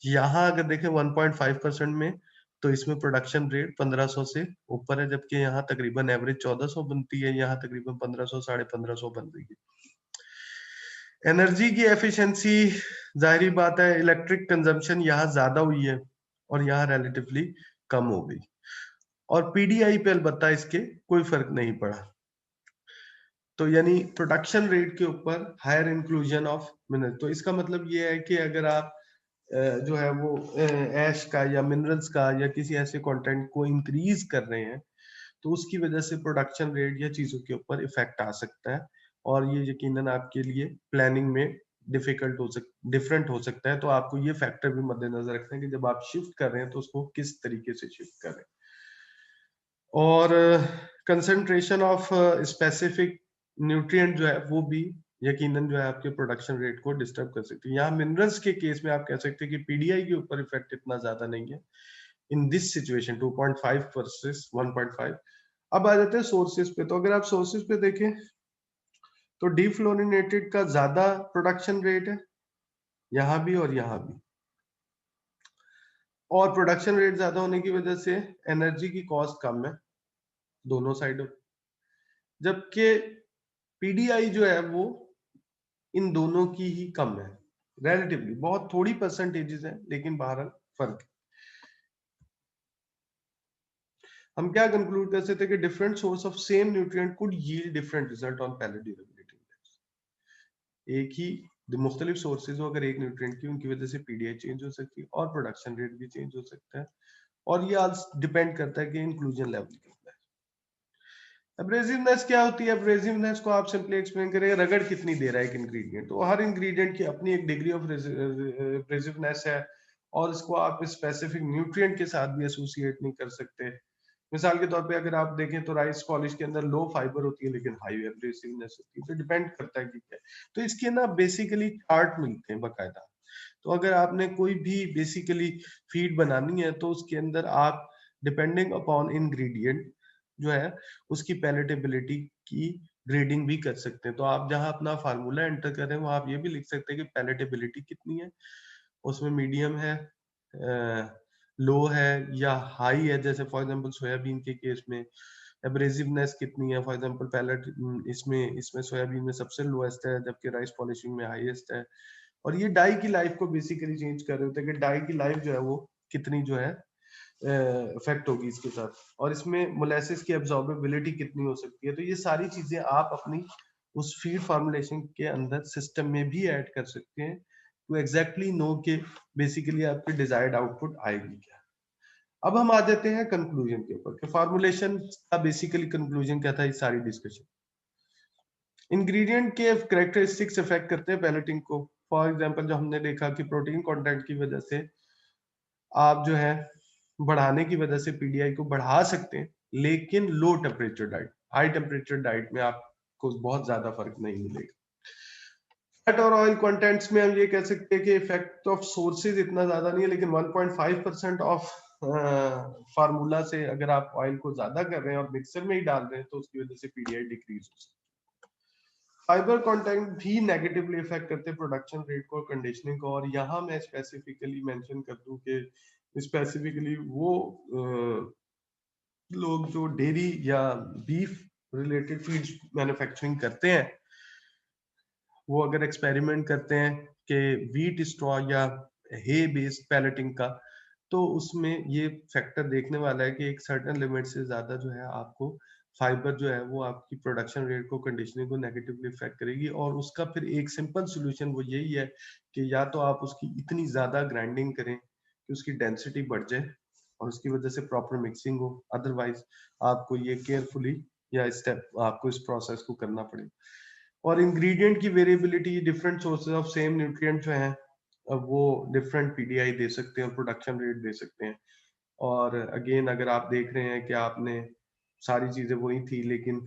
यहाँ अगर देखें 1.5% में, तो इसमें प्रोडक्शन रेट 1500 से ऊपर है, जबकि यहाँ तकरीबन एवरेज 1400 बनती है, यहाँ तकरीबन 1500 1550 बन रही है। एनर्जी की एफिशिएंसी, जाहिर बात है इलेक्ट्रिक कंजम्पशन यहाँ ज्यादा हुई है और यहाँ रिलेटिवली कम हो गई। और पीडीआई पे अलबत्ता इसके कोई फर्क नहीं पड़ा। तो यानी प्रोडक्शन रेट के ऊपर हायर इंक्लूजन ऑफ मिनरल। तो इसका मतलब ये है कि अगर आप जो है वो ऐश का या मिनरल्स का या किसी ऐसे कंटेंट को इंक्रीज कर रहे हैं, तो उसकी वजह से प्रोडक्शन रेट या चीजों के ऊपर इफेक्ट आ सकता है, और ये यकीनन आपके लिए प्लानिंग में डिफरेंट हो सकता है। तो आपको ये फैक्टर भी मद्देनजर रखना है कि जब आप शिफ्ट कर रहे हैं तो उसको किस तरीके से शिफ्ट करें। और कंसंट्रेशन ऑफ स्पेसिफिक न्यूट्रिएंट जो है वो भी यकीनन जो है आपके प्रोडक्शन रेट को डिस्टर्ब कर सकती है। यहाँ मिनरल्स के केस में आप कह सकते हैं कि पीडीआई के ऊपर इफेक्ट इतना ज्यादा नहीं है इन दिस सिचुएशन 2.5 वर्सेस 1.5। अब आ जाते हैं सोर्सेज पे। तो अगर आप सोर्सेज पे देखें तो डीफ्लोरिनेटेड का ज्यादा प्रोडक्शन रेट है यहाँ भी और यहाँ भी, और प्रोडक्शन रेट ज्यादा होने की वजह से एनर्जी की कॉस्ट कम है दोनों साइडों, जबकि पीडीआई जो है वो इन दोनों की ही कम है रिलेटिवली, बहुत थोड़ी परसेंटेजेस है लेकिन बहरहाल फर्क है। हम क्या कंक्लूड कर सकते हैं कि different source of same nutrient could yield different result on pellet durability index. एक ही मुख्तलिफ सोर्सेज हो अगर एक न्यूट्रिएंट की, उनकी वजह से पीडीआई चेंज हो सकती है और प्रोडक्शन रेट भी चेंज हो सकता है, और ये आज डिपेंड करता है कि इंक्लूजन लेवल कितना है। एब्रेसिवनेस क्या होती है? एब्रेसिवनेस को आप सिंपली एक्सप्लेन करेंगे, रगड़ कितनी दे रहा है एक इंग्रेडिएंट। तो हर इंग्रेडिएंट की अपनी एक डिग्री ऑफ एब्रेसिवनेस है, और इसको आप स्पेसिफिक न्यूट्रिएंट के साथ भी एसोसिएट नहीं कर सकते। मिसाल के तौर पे अगर आप देखें तो राइस पॉलिश के अंदर लो फाइबर होती है लेकिन हाई एब्रेसिवनेस होती है, तो डिपेंड करता है कि क्या है। तो इसके ना बेसिकली चार्ट मिलते हैं बाकायदा। तो अगर आपने कोई भी बेसिकली फीड बनानी है तो उसके अंदर आप डिपेंडिंग अपॉन इंग्रेडिएंट जो है उसकी पैलेटेबिलिटी की ग्रेडिंग भी कर सकते हैं। तो आप जहां अपना फार्मूला एंटर कर रहे हैं वहां आप ये भी लिख सकते हैं कि पैलेटेबिलिटी कितनी है, उसमें मीडियम है, लो है या हाई है। जैसे फॉर एग्जांपल सोयाबीन के केस में एब्रेसिवनेस कितनी है, फॉर एग्जांपल पैलेट इसमें इसमें सोयाबीन में सबसे लोएस्ट है जबकि राइस पॉलिशिंग में हाईएस्ट है। और ये डाई की लाइफ को बेसिकली चेंज कर रहे होते हैं कि डाई की लाइफ जो है वो कितनी जो है इफेक्ट होगी इसके साथ, और इसमें मोलेसिस की एब्जॉर्बेबिलिटी कितनी हो सकती है। तो ये सारी चीजें आप अपनी उस फीड फॉर्मुलेशन के अंदर सिस्टम में भी ऐड कर सकते हैं टू एग्जैक्टली नो के बेसिकली आपकी डिजायर्ड आउटपुट आएगी क्या। अब हम आ जाते हैं कंक्लूजन के ऊपर कि फॉर्मुलेशन का बेसिकली कंक्लूजन क्या था इस सारी डिस्कशन। इंग्रेडिएंट के कैरेक्टरिस्टिक्स इफेक्ट करते हैं पैलेटिंग को। फॉर एग्जांपल जो हमने देखा कि प्रोटीन कंटेंट की वजह से आप जो है बढ़ाने की वजह से पीडीआई को बढ़ा सकते हैं, लेकिन low temperature diet, high temperature diet में आपको बहुत ज्यादा फर्क नहीं मिलेगा। फैट और ऑयल कंटेंट्स में हम ये कह सकते हैं कि इफेक्ट ऑफ सोर्सेज इतना ज्यादा नहीं है, लेकिन 1.5% ऑफ फार्मूला से अगर आप ऑयल को ज्यादा कर रहे हैं और मिक्सर में ही डाल रहे हैं तो उसकी वजह से पीडीआई डिक्रीज हो सकती है। फाइबर कंटेंट भी नेगेटिवली इफेक्ट करते हैं प्रोडक्शन रेट को, कंडीशनिंग को। और यहाँ मैं स्पेसिफिकली मेंशन कर दूं कि स्पेसिफिकली वो लोग जो डेयरी या बीफ रिलेटेड फीड्स मैन्युफैक्चरिंग करते हैं वो अगर एक्सपेरिमेंट करते हैं कि व्हीट स्ट्रॉ या हे बेस्ड पैलेटिंग का, तो उसमें ये फैक्टर देखने वाला है कि एक सर्टेन लिमिट से ज्यादा जो है आपको फाइबर जो है वो आपकी प्रोडक्शन रेट को, कंडीशनिंग को नेगेटिवली इफेक्ट करेगी। और उसका फिर एक सिंपल सोल्यूशन वो यही है कि या तो आप उसकी इतनी ज्यादा ग्राइंडिंग करें कि उसकी डेंसिटी बढ़ जाए और उसकी वजह से प्रॉपर मिक्सिंग हो, अदरवाइज आपको ये केयरफुली या स्टेप आपको इस प्रोसेस को करना पड़ेगा। और इंग्रेडिएंट की variability, different sources of same nutrient जो हैं अब वो डिफरेंट पीडीआई दे सकते हैं और प्रोडक्शन रेट दे सकते हैं। और अगेन अगर आप देख रहे हैं कि आपने सारी चीजें वही थी लेकिन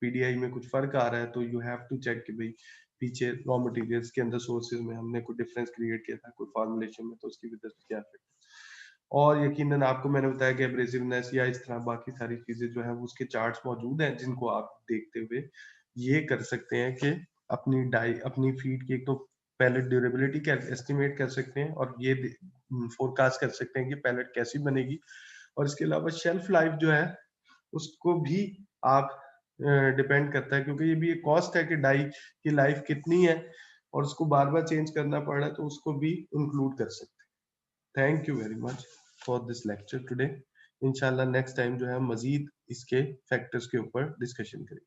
पीडीआई में कुछ फर्क आ रहा है, तो यू हैव टू चेक कि भाई पीछे रॉ मटेरियल्स के अंदर सोर्सेज में हमने कुछ डिफरेंस क्रिएट किया था कोई फॉर्मुलेशन में, तो उसकी वजह से क्या इफेक्ट। और यकीनन आपको मैंने बताया कि एब्रेसिवनेस या इस तरह बाकी सारी चीजें जो है वो उसके चार्ट्स मौजूद हैं जिनको आप देखते हुए ये कर सकते हैं कि अपनी फीड की एक तो पैलेट ड्यूरेबिलिटी क्या एस्टिमेट कर सकते हैं और ये फोरकास्ट कर सकते हैं कि पैलेट कैसी बनेगी। और इसके अलावा शेल्फ लाइफ जो है उसको भी आप डिपेंड करता है, क्योंकि ये भी एक कॉस्ट है कि डाई की लाइफ कितनी है और उसको बार बार चेंज करना पड़ रहा है, तो उसको भी इंक्लूड कर सकते हैं। Thank you very much for this lecture today. इंशाल्लाह नेक्स्ट टाइम जो है मजीद इसके फैक्टर्स के ऊपर डिस्कशन करेंगे।